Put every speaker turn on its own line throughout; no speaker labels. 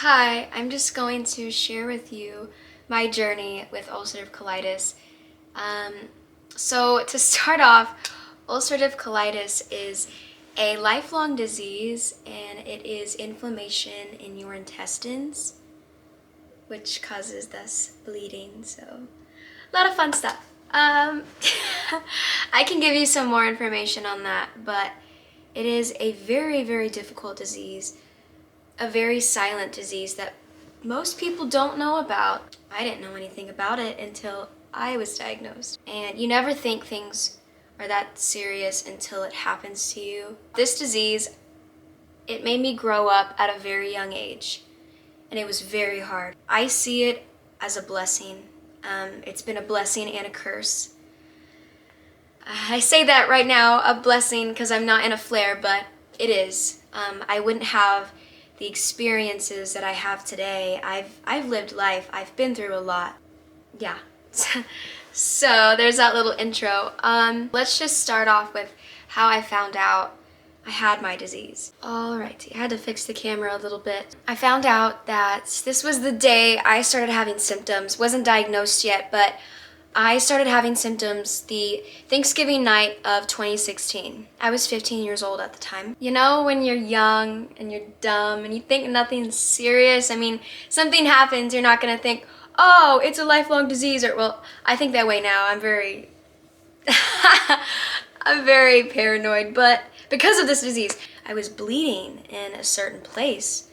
Hi, I'm just going to share with you my journey with ulcerative colitis. Um, so to start off, ulcerative colitis is a lifelong disease and it is inflammation in your intestines, which causes thus bleeding. So a lot of fun stuff. I can give you some more information on that, but it is a very, very difficult disease, a very silent disease that most people don't know about. I didn't know anything about it until I was diagnosed. And you never think things are that serious until it happens to you. This disease, it made me grow up at a very young age, and it was very hard. I see it as a blessing. It's been a blessing and a curse. I say that right now, a blessing, because I'm not in a flare, but it is. I wouldn't have the experiences that I have today. I've lived life. I've been through a lot. Yeah. So there's that little intro. Let's just start off with how I found out I had my disease. Alrighty, I had to fix the camera a little bit. I found out that this was the day I started having symptoms. Wasn't diagnosed yet, but I started having symptoms the Thanksgiving night of 2016. I was 15 years old at the time. You know, when you're young and you're dumb and you think nothing's serious, I mean, something happens, you're not gonna think, oh, it's a lifelong disease, or, well, I think that way now. I'm very, I'm very paranoid, but because of this disease, I was bleeding in a certain place.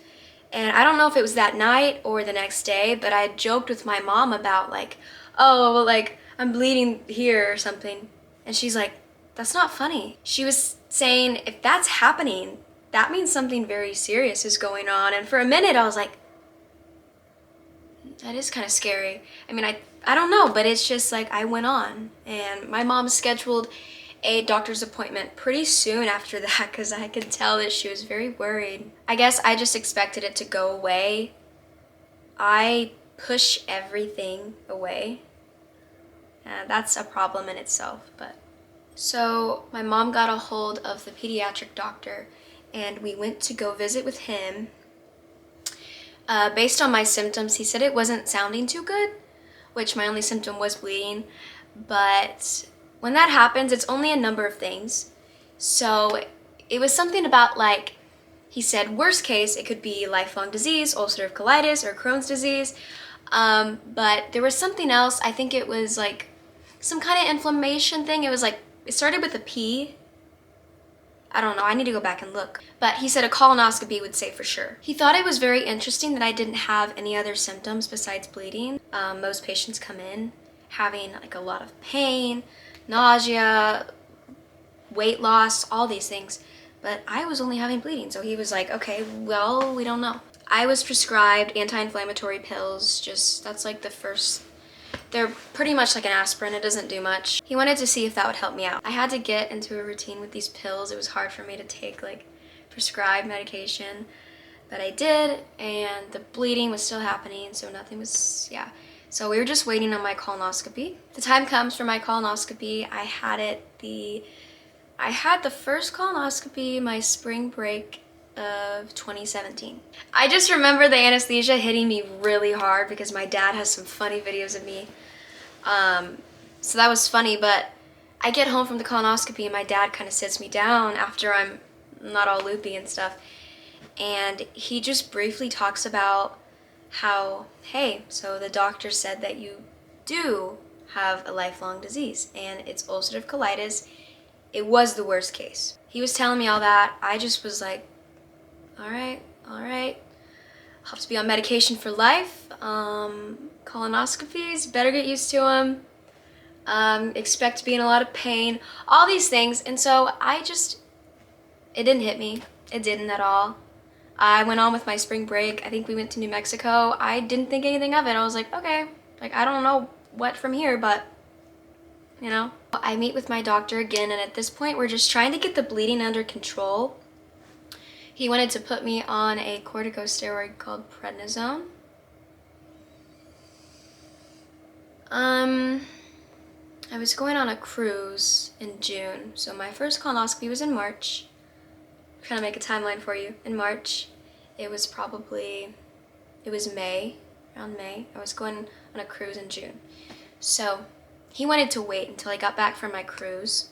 And I don't know if it was that night or the next day, but I joked with my mom about like, oh, well, like, I'm bleeding here or something. And she's like, that's not funny. She was saying, if that's happening, that means something very serious is going on. And for a minute, I was like, that is kind of scary. I mean, I don't know, but it's just like I went on. And my mom scheduled a doctor's appointment pretty soon after that because I could tell that she was very worried. I guess I just expected it to go away. I push everything away. That's a problem in itself, but. So my mom got a hold of the pediatric doctor and we went to go visit with him. Based on my symptoms, he said it wasn't sounding too good, which my only symptom was bleeding, but when that happens, it's only a number of things. So it was something about like, he said worst case, it could be lifelong disease, ulcerative colitis, or Crohn's disease. But there was something else. I think it was like some kind of inflammation thing. It was like, it started with a P. I don't know, I need to go back and look. But he said a colonoscopy would say for sure. He thought it was very interesting that I didn't have any other symptoms besides bleeding. Most patients come in having like a lot of pain, nausea, weight loss, all these things. But I was only having bleeding. So he was like, okay, well, we don't know. I was prescribed anti-inflammatory pills, that's like the first, they're pretty much like an aspirin, it doesn't do much. He wanted to see if that would help me out. I had to get into a routine with these pills. It was hard for me to take like prescribed medication, but I did, and the bleeding was still happening, so nothing was, yeah. So we were just waiting on my colonoscopy. The time comes for my colonoscopy. I had the first colonoscopy my spring break of 2017. I just remember the anesthesia hitting me really hard because my dad has some funny videos of me. So that was funny, but I get home from the colonoscopy and my dad kind of sits me down after I'm not all loopy and stuff. And he just briefly talks about how, hey, so the doctor said that you do have a lifelong disease and it's ulcerative colitis. It was the worst case. He was telling me all that. I just was like, all right. I'll have to be on medication for life. Colonoscopies, better get used to them. Expect to be in a lot of pain, all these things. And so it didn't hit me. It didn't at all. I went on with my spring break. I think we went to New Mexico. I didn't think anything of it. I was like, okay, like I don't know what from here, but you know. I meet with my doctor again, and at this point we're just trying to get the bleeding under control. He wanted to put me on a corticosteroid called prednisone. I was going on a cruise in June, so my first colonoscopy was in March. I'm trying to make a timeline for you. In March, it was probably It was May, around May. I was going on a cruise in June. So he wanted to wait until I got back from my cruise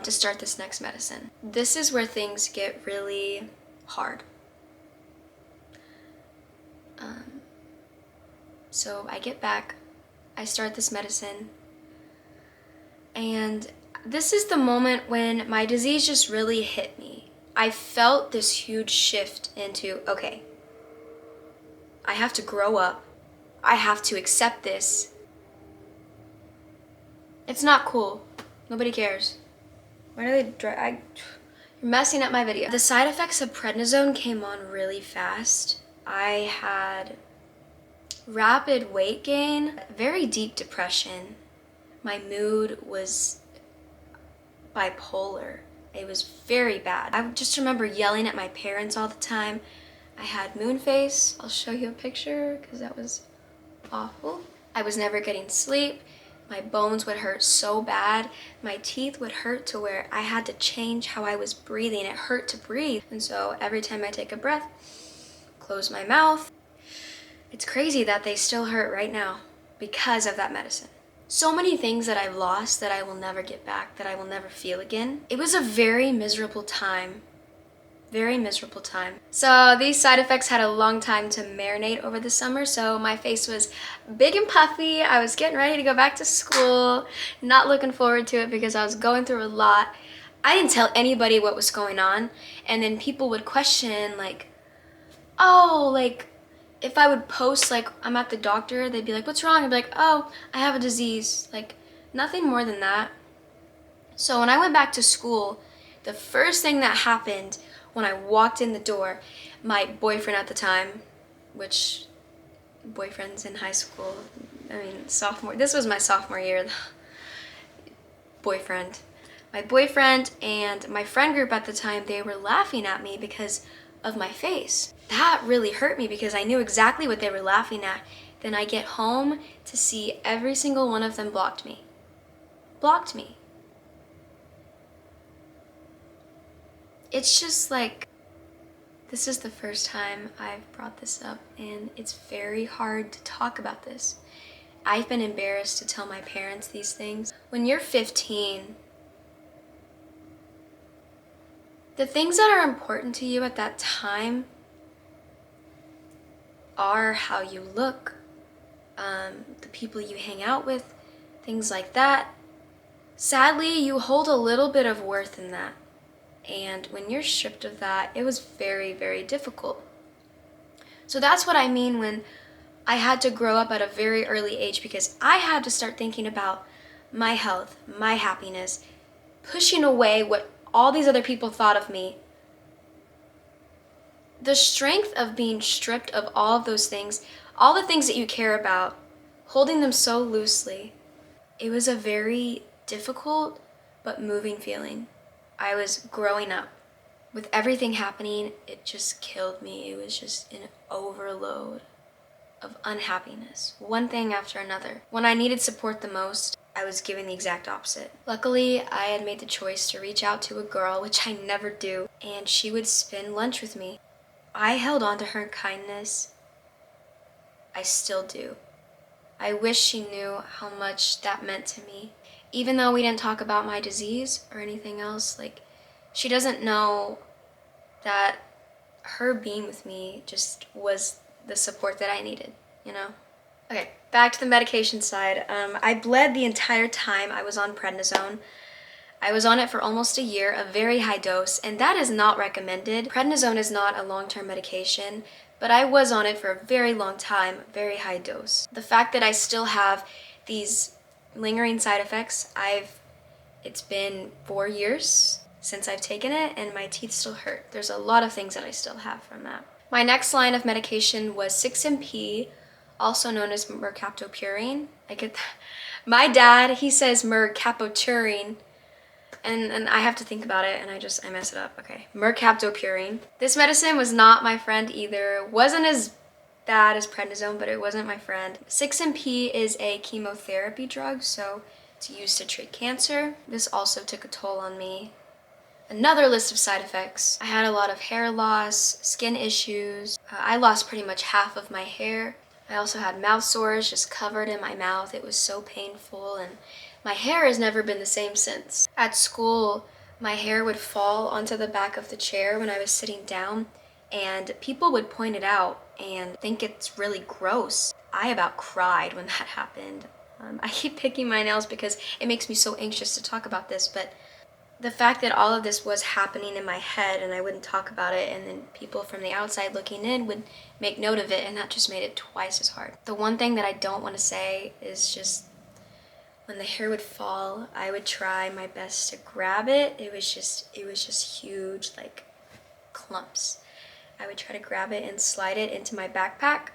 to start this next medicine. This is where things get really hard. So I get back, I start this medicine, and this is the moment when my disease just really hit me. I felt this huge shift into, okay, I have to grow up. I have to accept this. It's not cool. Nobody cares. Why do they you're messing up my video. The side effects of prednisone came on really fast. I had rapid weight gain, very deep depression. My mood was bipolar. It was very bad. I just remember yelling at my parents all the time. I had moon face. I'll show you a picture because that was awful. I was never getting sleep. My bones would hurt so bad. My teeth would hurt to where I had to change how I was breathing. It hurt to breathe. And so every time I take a breath, close my mouth. It's crazy that they still hurt right now because of that medicine. So many things that I've lost that I will never get back, that I will never feel again. It was a very miserable time. Very miserable time. So these side effects had a long time to marinate over the summer, so my face was big and puffy. I was getting ready to go back to school, not looking forward to it because I was going through a lot. I didn't tell anybody what was going on, and then people would question like, oh, like, if I would post like I'm at the doctor, they'd be like, what's wrong? I'd be like, oh, I have a disease. Like, nothing more than that. So when I went back to school, the first thing that happened when I walked in the door, my boyfriend at the time, which boyfriends in high school, I mean sophomore, this was my sophomore year, boyfriend. My boyfriend and my friend group at the time, they were laughing at me because of my face. That really hurt me because I knew exactly what they were laughing at. Then I get home to see every single one of them blocked me. Blocked me. It's just like, this is the first time I've brought this up, and it's very hard to talk about this. I've been embarrassed to tell my parents these things. When you're 15, the things that are important to you at that time are how you look, the people you hang out with, things like that. Sadly, you hold a little bit of worth in that. And when you're stripped of that, it was very, very difficult. So that's what I mean when I had to grow up at a very early age, because I had to start thinking about my health, my happiness, pushing away what all these other people thought of me. The strength of being stripped of all of those things, all the things that you care about, holding them so loosely, it was a very difficult but moving feeling. I was growing up. With everything happening, it just killed me. It was just an overload of unhappiness, one thing after another. When I needed support the most, I was given the exact opposite. Luckily, I had made the choice to reach out to a girl, which I never do, and she would spend lunch with me. I held on to her kindness. I still do. I wish she knew how much that meant to me. Even though we didn't talk about my disease or anything else, like, she doesn't know that her being with me just was the support that I needed, you know? Okay, back to the medication side. I bled the entire time I was on prednisone. I was on it for almost a year, a very high dose, and that is not recommended. Prednisone is not a long-term medication, but I was on it for a very long time, very high dose. The fact that I still have these lingering side effects, it's been 4 years since I've taken it, and my teeth still hurt. There's a lot of things that I still have from that. My next line of medication was 6-MP, also known as mercaptopurine. My dad, he says mercaptopurine, and I have to think about it, and I mess it up. Okay, mercaptopurine. This medicine was not my friend either. Wasn't as bad as prednisone, but it wasn't my friend. 6-MP is a chemotherapy drug, so it's used to treat cancer. This also took a toll on me, another list of side effects. I had a lot of hair loss, skin issues. I lost pretty much half of my hair. I also had mouth sores just covered in my mouth. It was so painful, and my hair has never been the same since. At school, my hair would fall onto the back of the chair when I was sitting down, and people would point it out and think it's really gross. I about cried when that happened. I keep picking my nails because it makes me so anxious to talk about this, but the fact that all of this was happening in my head and I wouldn't talk about it, and then people from the outside looking in would make note of it, and that just made it twice as hard. The one thing that I don't want to say is just when the hair would fall, I would try my best to grab it. It was just huge, like clumps. I would try to grab it and slide it into my backpack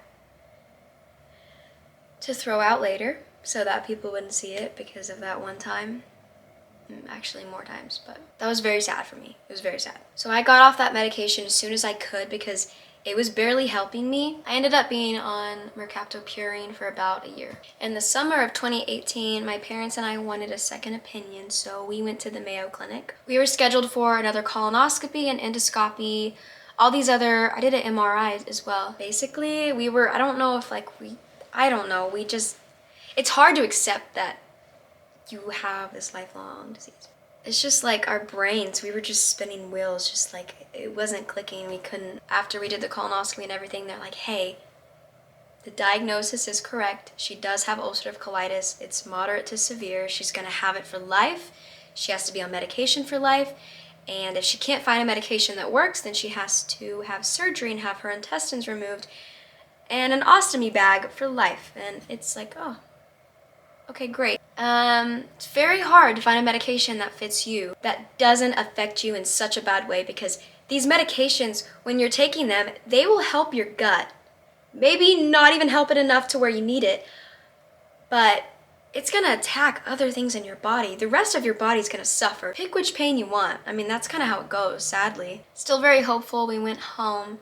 to throw out later so that people wouldn't see it because of that one time. Actually more times, but that was very sad for me. It was very sad. So I got off that medication as soon as I could because it was barely helping me. I ended up being on mercaptopurine for about a year. In the summer of 2018, my parents and I wanted a second opinion, so we went to the Mayo Clinic. We were scheduled for another colonoscopy and endoscopy, all these other, I did an MRI as well. Basically, we were, I don't know, it's hard to accept that you have this lifelong disease. It's just like our brains, we were just spinning wheels, just like it wasn't clicking. We couldn't, after we did the colonoscopy and everything, they're like, hey, the diagnosis is correct. She does have ulcerative colitis. It's moderate to severe. She's gonna have it for life. She has to be on medication for life. And if she can't find a medication that works, then she has to have surgery and have her intestines removed and an ostomy bag for life. And it's like, oh, okay, great. It's very hard to find a medication that fits you, that doesn't affect you in such a bad way, because these medications, when you're taking them, they will help your gut. Maybe not even help it enough to where you need it, but it's gonna attack other things in your body. The rest of your body's gonna suffer. Pick which pain you want. I mean, that's kind of how it goes, sadly. Still very hopeful. We went home,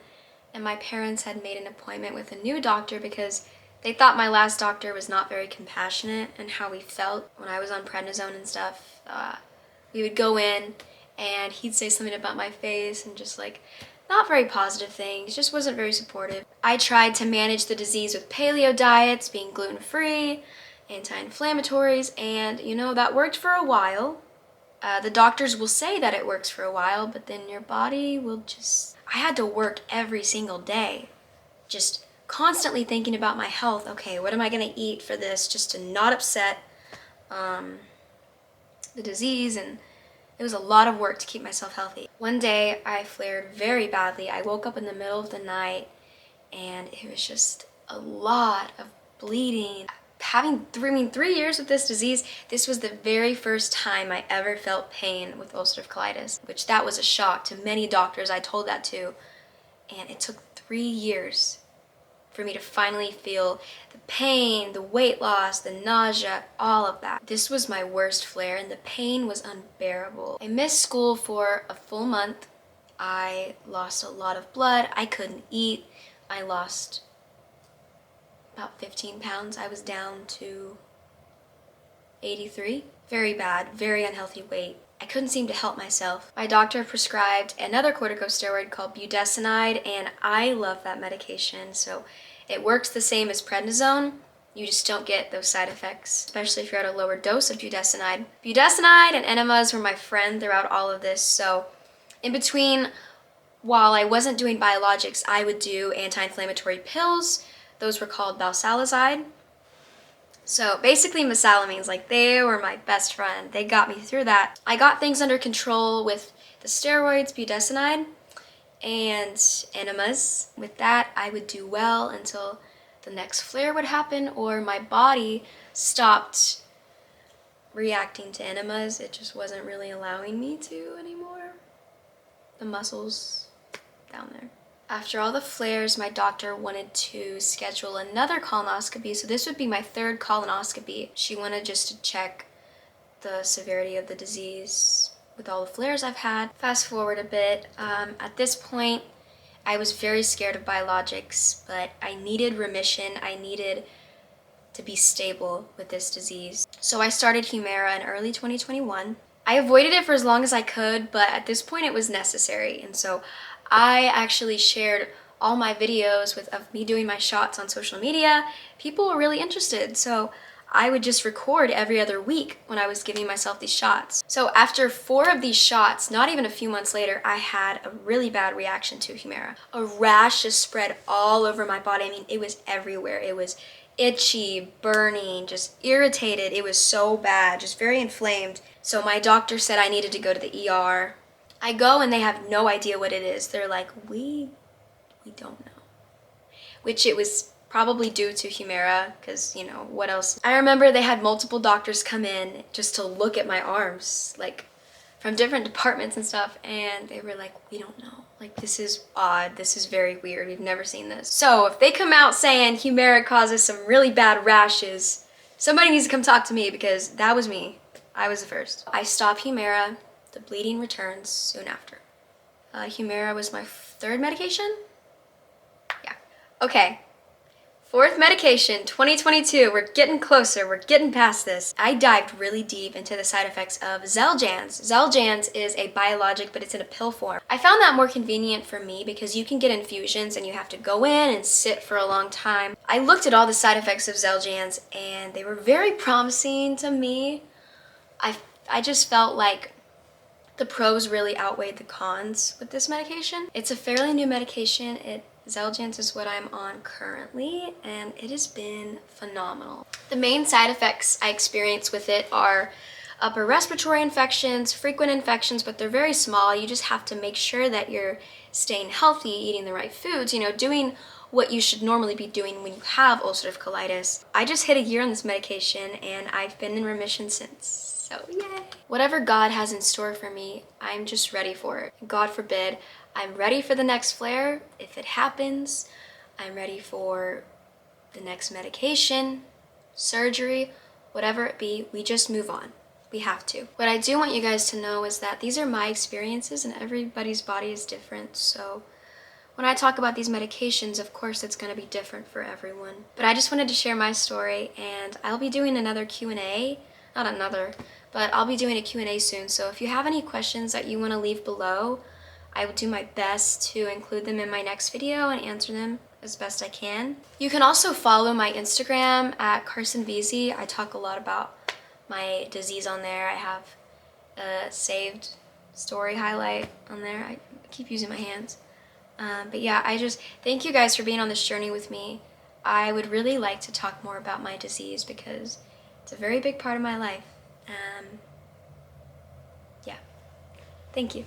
and my parents had made an appointment with a new doctor because they thought my last doctor was not very compassionate and how we felt when I was on prednisone and stuff. We would go in and he'd say something about my face and just like not very positive things, just wasn't very supportive. I tried to manage the disease with paleo diets, being gluten-free, anti-inflammatories, and you know, that worked for a while. The doctors will say that it works for a while, but then your body will just... I had to work every single day, just constantly thinking about my health. Okay, what am I gonna eat for this just to not upset the disease? And it was a lot of work to keep myself healthy. One day I flared very badly. I woke up in the middle of the night and it was just a lot of bleeding. Having 3 years with this disease, this was the very first time I ever felt pain with ulcerative colitis, which that was a shock to many doctors I told that to. And it took 3 years for me to finally feel the pain, the weight loss, the nausea, all of that. This was my worst flare and the pain was unbearable. I missed school for a full month. I lost a lot of blood. I couldn't eat. I lost about 15 pounds. I was down to 83. Very bad, very unhealthy weight. I couldn't seem to help myself. My doctor prescribed another corticosteroid called budesonide, and I love that medication. So it works the same as prednisone. You just don't get those side effects, especially if you're at a lower dose of budesonide. Budesonide and enemas were my friend throughout all of this. So in between, while I wasn't doing biologics, I would do anti-inflammatory pills. Those were called valsalazide. So basically mesalamines, like they were my best friend. They got me through that. I got things under control with the steroids, budesonide, and enemas. With that, I would do well until the next flare would happen or my body stopped reacting to enemas. It just wasn't really allowing me to anymore. The muscles down there. After all the flares, my doctor wanted to schedule another colonoscopy, so this would be my 3rd colonoscopy. She wanted just to check the severity of the disease with all the flares I've had. Fast forward a bit, at this point, I was very scared of biologics, but I needed remission. I needed to be stable with this disease. So I started Humira in early 2021. I avoided it for as long as I could, but at this point it was necessary. And so I actually shared all my videos of me doing my shots on social media. People were really interested, so I would just record every other week when I was giving myself these shots. So after 4 of these shots, not even a few months later, I had a really bad reaction to Humira. A rash just spread all over my body. I mean, it was everywhere. It was itchy, burning, just irritated. It was so bad, just very inflamed. So my doctor said I needed to go to the ER. I go and they have no idea what it is. They're like, we don't know. Which it was probably due to Humira, because, you know, what else? I remember they had multiple doctors come in just to look at my arms, like from different departments and stuff, and they were like, we don't know. Like, this is odd, this is very weird, we've never seen this. So if they come out saying Humira causes some really bad rashes, somebody needs to come talk to me, because that was me. I was the first. I stopped Humira, the bleeding returns soon after. Humira was my 3rd medication? Yeah. Okay. 4th medication, 2022, we're getting closer, we're getting past this. I dived really deep into the side effects of Xeljanz. Xeljanz is a biologic, but it's in a pill form. I found that more convenient for me because you can get infusions and you have to go in and sit for a long time. I looked at all the side effects of Xeljanz and they were very promising to me. I just felt like the pros really outweighed the cons with this medication. It's a fairly new medication. Xeljanz is what I'm on currently, and it has been phenomenal. The main side effects I experience with it are upper respiratory infections, frequent infections, but they're very small. You just have to make sure that you're staying healthy, eating the right foods, you know, doing what you should normally be doing when you have ulcerative colitis. I just hit a year on this medication, and I've been in remission since. So yay! Whatever God has in store for me, I'm just ready for it. God forbid, I'm ready for the next flare. If it happens, I'm ready for the next medication, surgery, whatever it be. We just move on. We have to. What I do want you guys to know is that these are my experiences and everybody's body is different. So when I talk about these medications, of course it's going to be different for everyone. But I just wanted to share my story, and I'll be doing another Q&A. Not another, but I'll be doing a Q&A soon. So if you have any questions that you want to leave below, I will do my best to include them in my next video and answer them as best I can. You can also follow my Instagram at Karsen Veazey. I talk a lot about my disease on there. I have a saved story highlight on there. I keep using my hands. But yeah, I just thank you guys for being on this journey with me. I would really like to talk more about my disease because it's a very big part of my life. Yeah. Thank you.